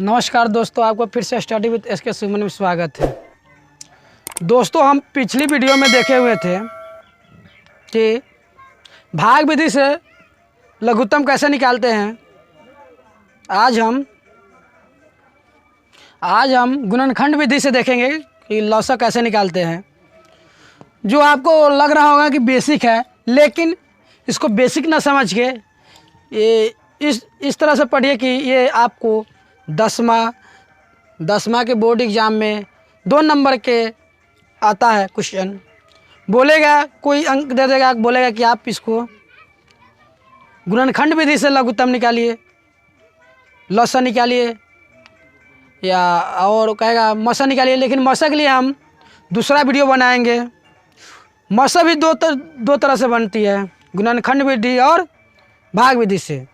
नमस्कार दोस्तों, आपको फिर से स्टडी विद एसके सुमन में स्वागत है। दोस्तों, हम पिछली वीडियो में देखे हुए थे कि भाग विधि से लघुत्तम कैसे निकालते हैं। आज हम गुणनखंड विधि से देखेंगे कि लौसक कैसे निकालते हैं। जो आपको लग रहा होगा कि बेसिक है, लेकिन इसको बेसिक ना समझ के ये इस तरह से पढ़िए कि ये आपको दसवां के बोर्ड एग्ज़ाम में 2 नंबर के आता है क्वेश्चन। बोलेगा, कोई अंक दे देगा, बोलेगा कि आप इसको गुणनखंड विधि से लघुत्तम निकालिए, लौसा निकालिए, या और कहेगा मसा निकालिए। लेकिन मसा के लिए हम दूसरा वीडियो बनाएंगे। मसा भी दो तरह से बनती है, गुणनखंड विधि और भाग विधि से।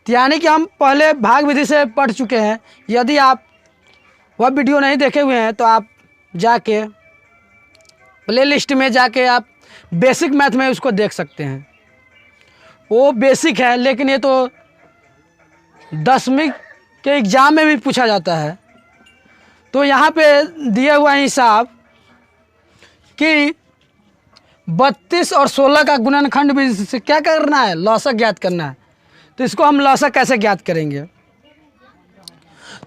यानी कि हम पहले भाग विधि से पढ़ चुके हैं। यदि आप वह वीडियो नहीं देखे हुए हैं तो आप जाके प्लेलिस्ट में जाके आप बेसिक मैथ में उसको देख सकते हैं। वो बेसिक है, लेकिन ये तो 10वीं के एग्ज़ाम में भी पूछा जाता है। तो यहाँ पे दिया हुआ हिसाब कि 32 और 16 का गुणनखंड विधि से क्या करना है, लौसक ज्ञात करना है। तो इसको हम लौसक कैसे ज्ञात करेंगे।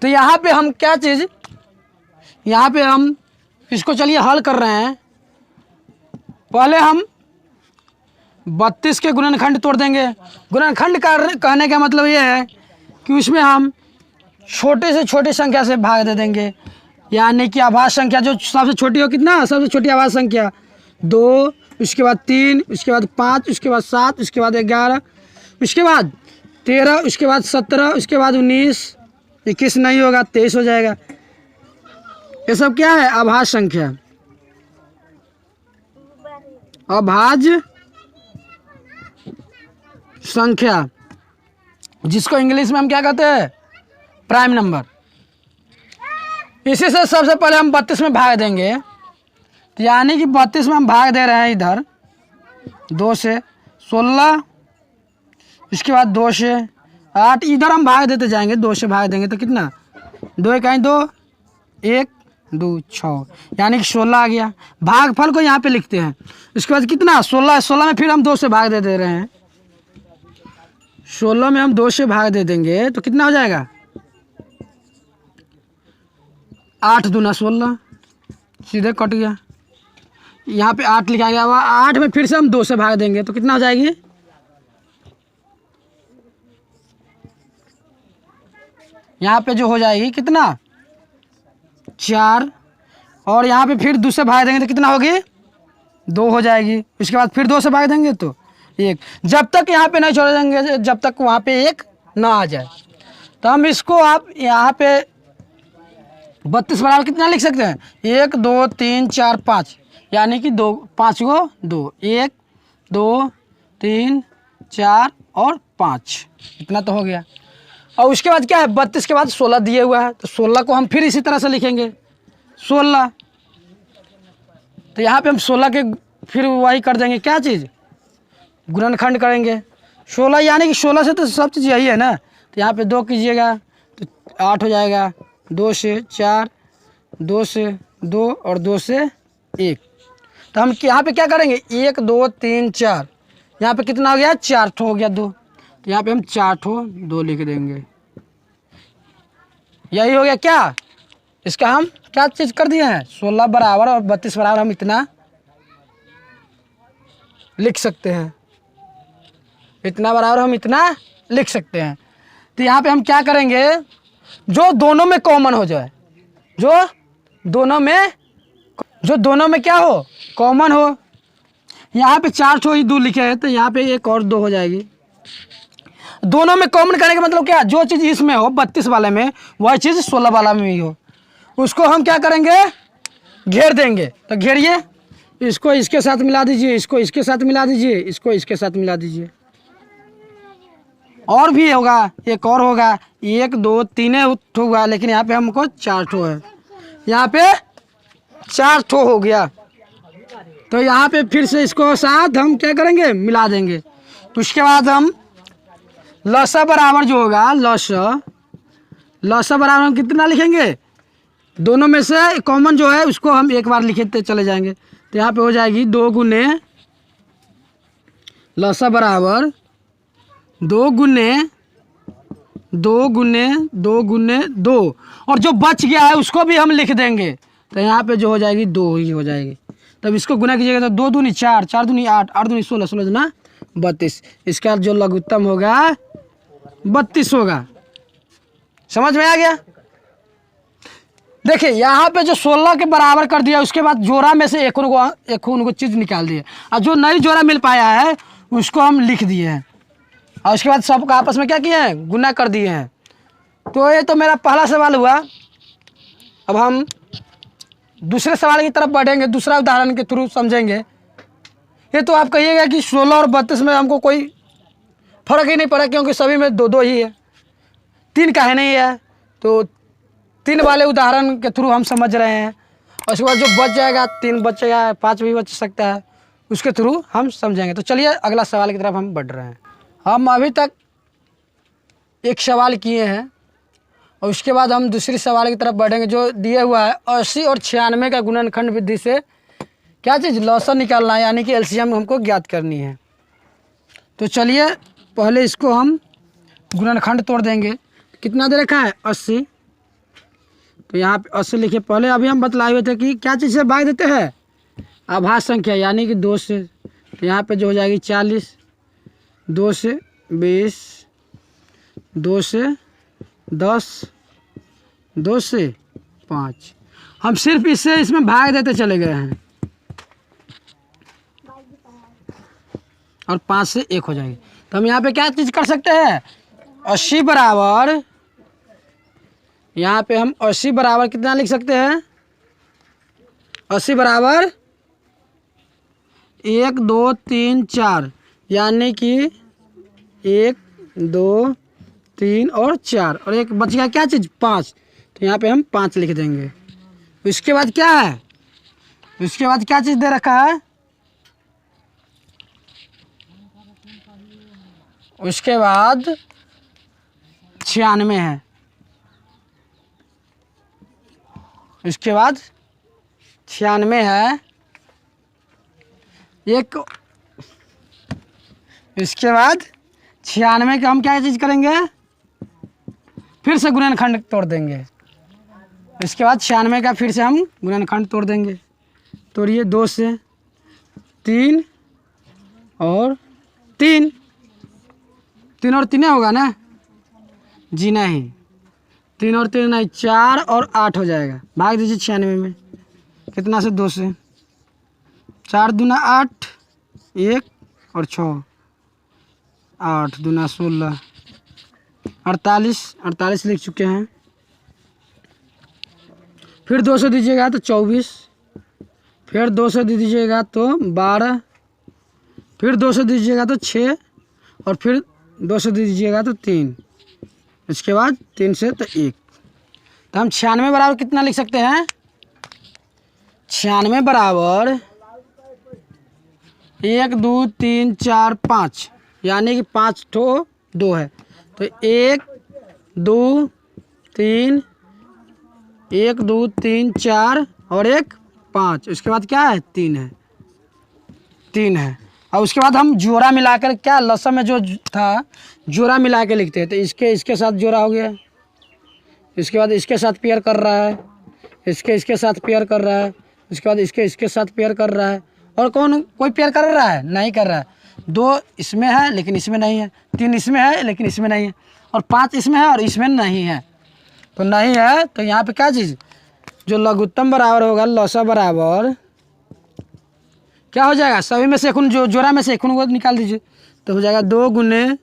तो यहाँ पे हम क्या चीज़, यहाँ पे हम इसको चलिए हल कर रहे हैं। पहले हम 32 के गुणनखंड तोड़ देंगे। गुणनखंड कहने का मतलब ये है कि उसमें हम छोटे से छोटी संख्या से भाग दे देंगे। यानी कि आभाज्य संख्या जो सबसे छोटी हो, कितना सबसे छोटी आभाज्य संख्या 2, उसके बाद 3, उसके बाद 5, उसके बाद 7, उसके बाद 11, उसके बाद 13, उसके बाद 17, उसके बाद 19, 21 नहीं होगा, 23 हो जाएगा। ये सब क्या है, अभाज्य संख्या। अभाज्य संख्या, जिसको इंग्लिश में हम क्या कहते हैं, प्राइम नंबर। इसी से सबसे पहले हम 32 में भाग देंगे। तो यानी कि 32 में हम भाग दे रहे हैं इधर 2 से 16, इसके बाद 2 से 8, इधर हम भाग देते जाएंगे। 2 से भाग देंगे तो कितना, 2 इकाई 2, 1 2 6, यानी कि 16 आ गया। भागफल को यहाँ पे लिखते हैं। इसके बाद कितना, 16 में फिर हम 2 से भाग दे रहे हैं। 16 में हम 2 से भाग दे देंगे तो कितना हो जाएगा, 8 दूना 16, सीधे कट गया। यहाँ पे 8 लिखा गया हुआ। 8 में फिर से हम 2 से भाग देंगे तो कितना हो जाएगी, यहाँ पे जो हो जाएगी कितना, 4, और यहाँ पे फिर 2 से भाग देंगे तो कितना होगी, 2 हो जाएगी। उसके बाद फिर 2 से भाग देंगे तो 1। जब तक यहाँ पे नहीं छोड़ देंगे, जब तक वहाँ पे 1 ना आ जाए। तो हम इसको आप यहाँ पे 32 बराबर कितना लिख सकते हैं, 1 2 3 4 5, यानी कि 5 को 2, 1 2 3 4 और 5, इतना तो हो गया। और उसके बाद क्या है, 32 के बाद 16 दिए हुआ है, तो 16 को हम फिर इसी तरह से लिखेंगे 16। तो यहाँ पे हम 16 के फिर वही कर देंगे, क्या चीज़, गुणनखंड करेंगे 16, यानी कि 16 से तो सब चीज़ यही है ना। तो यहाँ पे 2 कीजिएगा तो 8 हो जाएगा, 2 से 4, 2 से 2 और 2 से 1। तो हम यहाँ पे क्या करेंगे, 1 2 3 4, यहाँ पे कितना हो गया, 4 ठो हो गया 2। तो यहाँ पे हम 4 ठो 2 लिख देंगे। यही हो गया क्या, इसका हम क्या चीज़ कर दिए हैं, 16 बराबर और 32 बराबर हम इतना लिख सकते हैं। इतना बराबर हम इतना लिख सकते हैं। तो यहाँ पे हम क्या करेंगे, जो दोनों में कॉमन हो जाए, जो दोनों में क्या हो, कॉमन हो। यहाँ पे 4 ठो ही 2 लिखे हैं, तो यहाँ पे 1 और 2 हो जाएगी। दोनों में कॉमन करने का मतलब क्या, जो चीज़ इसमें हो 32 वाले में, वही चीज़ 16 वाला में भी हो, उसको हम क्या करेंगे, घेर देंगे। तो घेरिए, इसको इसके साथ मिला दीजिए, इसको इसके साथ मिला दीजिए, इसको इसके साथ मिला दीजिए। और भी होगा, एक और होगा, 1 2 3 ठो हुआ, लेकिन यहाँ पे हमको 4 ठो है, यहाँ पे 4 ठो हो गया। तो यहाँ पे फिर से इसको साथ हम क्या करेंगे, मिला देंगे। उसके बाद हम लसा बराबर जो होगा, लसा लसा बराबर हम कितना लिखेंगे, दोनों में से कॉमन जो है उसको हम एक बार लिखते चले जाएंगे। तो यहाँ पे हो जाएगी 2 गुने लसा बराबर 2 गुने 2 गुने 2 गुने 2, और जो बच गया है उसको भी हम लिख देंगे। तो यहाँ पे जो हो जाएगी 2 ही हो जाएगी। तब इसको गुना कीजिएगा तो 2 दूनी 4, 4 दूनी 8, 8 दूनी 16, 16 दूना 32। इसका जो लघुत्तम होगा 32 होगा। समझ में आ गया। देखिए यहाँ पे जो 16 के बराबर कर दिया, उसके बाद जोड़ा में से एक उनको चीज़ निकाल दिए, और जो नई जोड़ा मिल पाया है उसको हम लिख दिए हैं, और उसके बाद सबका आपस में क्या किए हैं, गुना कर दिए हैं। तो ये तो मेरा पहला सवाल हुआ। अब हम दूसरे सवाल की तरफ बढ़ेंगे, दूसरा उदाहरण के थ्रू समझेंगे। ये तो आप कहिएगा कि 16 और 32 में हमको कोई फर्क ही नहीं पड़ा, क्योंकि सभी में 2 2 ही है, 3 काहे नहीं है। तो 3 वाले उदाहरण के थ्रू हम समझ रहे हैं, और उसके बाद जो बच जाएगा 3 बचेगा, 5 भी बच सकता है, उसके थ्रू हम समझेंगे। तो चलिए अगला सवाल की तरफ हम बढ़ रहे हैं। हम अभी तक एक सवाल किए हैं, और उसके बाद हम दूसरी सवाल की तरफ बढ़ेंगे जो दिए हुआ है 80 और 96 का गुणनखंड विधि से क्या चीज़, लॉसन निकालना है, यानी कि एलसीएम हमको ज्ञात करनी है। तो चलिए पहले इसको हम गुणनखंड तोड़ देंगे। कितना दे रखा है 80, तो यहाँ पे 80 लिखिए। पहले अभी हम बतलाए हुए थे कि क्या चीज़ से भाग देते हैं, आभास संख्या यानी कि 2 से। तो यहाँ पे जो हो जाएगी 40, 2 से 20, 2 से 10, 2 से 5। हम सिर्फ इससे इसमें भाग देते चले गए हैं, और 5 से 1 हो जाएगी। तो हम यहाँ पे क्या चीज़ कर सकते हैं, 80 बराबर, यहाँ पे हम 80 बराबर कितना लिख सकते हैं, 80 बराबर 1 2 3 4, यानी कि 1 2 3 और 4, और एक बच गया क्या चीज़ 5। तो यहाँ पे हम 5 लिख देंगे। उसके बाद क्या है, उसके बाद क्या चीज़ दे रखा है, उसके बाद 96 है, उसके बाद 96 है एक। इसके बाद 96 का हम क्या चीज़ करेंगे, फिर से गुणनखंड तोड़ देंगे। इसके बाद 96 का फिर से हम गुणनखंड तोड़ देंगे। तोड़िए, 2 से 3 और 3, 3 और 3 होगा ना जी, नहीं 3 और 3 नहीं, 4 और 8 हो जाएगा। भाग दीजिए 96 में, कितना से 2 से, 4 दूना 8, 1 और 6, 8 दूना 16, 48 लिख चुके हैं। फिर 2 से दीजिएगा तो 24, फिर 2 से दे दीजिएगा तो 12, फिर 2 से दीजिएगा तो 6, और फिर 2 से दे दीजिएगा तो 3, इसके बाद 3 से तो 1। तो हम 96 बराबर कितना लिख सकते हैं, 96 बराबर 1 2 3 4 5, यानी कि 5 ठो 2 है। तो 1 2 3, 1 2 3 4 और 1 5, उसके बाद क्या है 3 है, 3 है। और उसके बाद हम जोड़ा मिलाकर, क्या लसम में जो था जोड़ा मिला के लिखते हैं। तो इसके साथ जोड़ा हो गया, इसके बाद इसके साथ पेयर कर रहा है, इसके साथ पेयर कर रहा है, उसके बाद इसके साथ पेयर कर रहा है, और कोई पेयर कर रहा है, नहीं कर रहा है। 2 इसमें है लेकिन इसमें नहीं है, 3 इसमें है लेकिन इसमें नहीं है, और 5 इसमें है और इसमें नहीं है। तो नहीं है, तो यहाँ पे क्या चीज़, जो लघुत्तम बराबर होगा लसा बराबर क्या हो जाएगा, सभी में से एक जो जोड़ा में से एक को निकाल दीजिए। तो हो जाएगा 2 गुने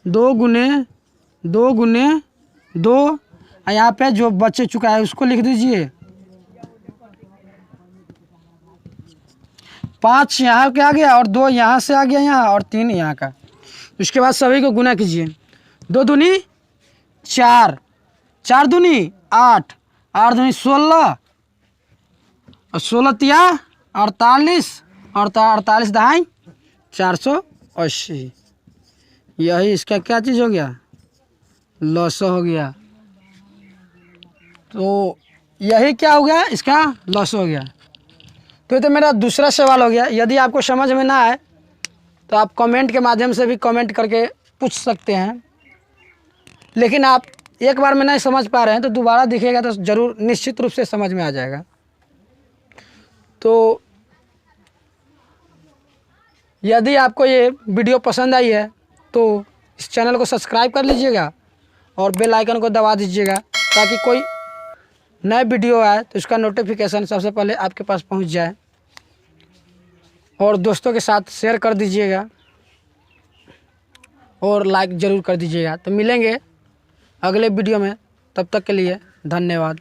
2 गुने 2 गुने 2, और यहाँ पे जो बच चुका है उसको लिख दीजिए। 5 यहाँ के आ गया, और 2 यहाँ से आ गया यहाँ, और 3 यहाँ का। उसके बाद सभी को गुना कीजिए। 2 दूनी 4, 4 दूनी 8, 8 दूनी 16, और 16 तिया 48, और 48 दहाई 480। यही इसका क्या चीज़ हो गया, लसा हो गया। तो यही क्या हो गया, इसका लॉस हो गया। तो ये तो मेरा दूसरा सवाल हो गया। यदि आपको समझ में ना आए तो आप कमेंट के माध्यम से भी कमेंट करके पूछ सकते हैं, लेकिन आप एक बार में नहीं समझ पा रहे हैं तो दोबारा दिखेगा तो ज़रूर निश्चित रूप से समझ में आ जाएगा। तो यदि आपको ये वीडियो पसंद आई है तो इस चैनल को सब्सक्राइब कर लीजिएगा और बेल आइकन को दबा दीजिएगा, ताकि कोई नए वीडियो आए तो इसका नोटिफिकेशन सबसे पहले आपके पास पहुंच जाए। और दोस्तों के साथ शेयर कर दीजिएगा और लाइक ज़रूर कर दीजिएगा। तो मिलेंगे अगले वीडियो में, तब तक के लिए धन्यवाद।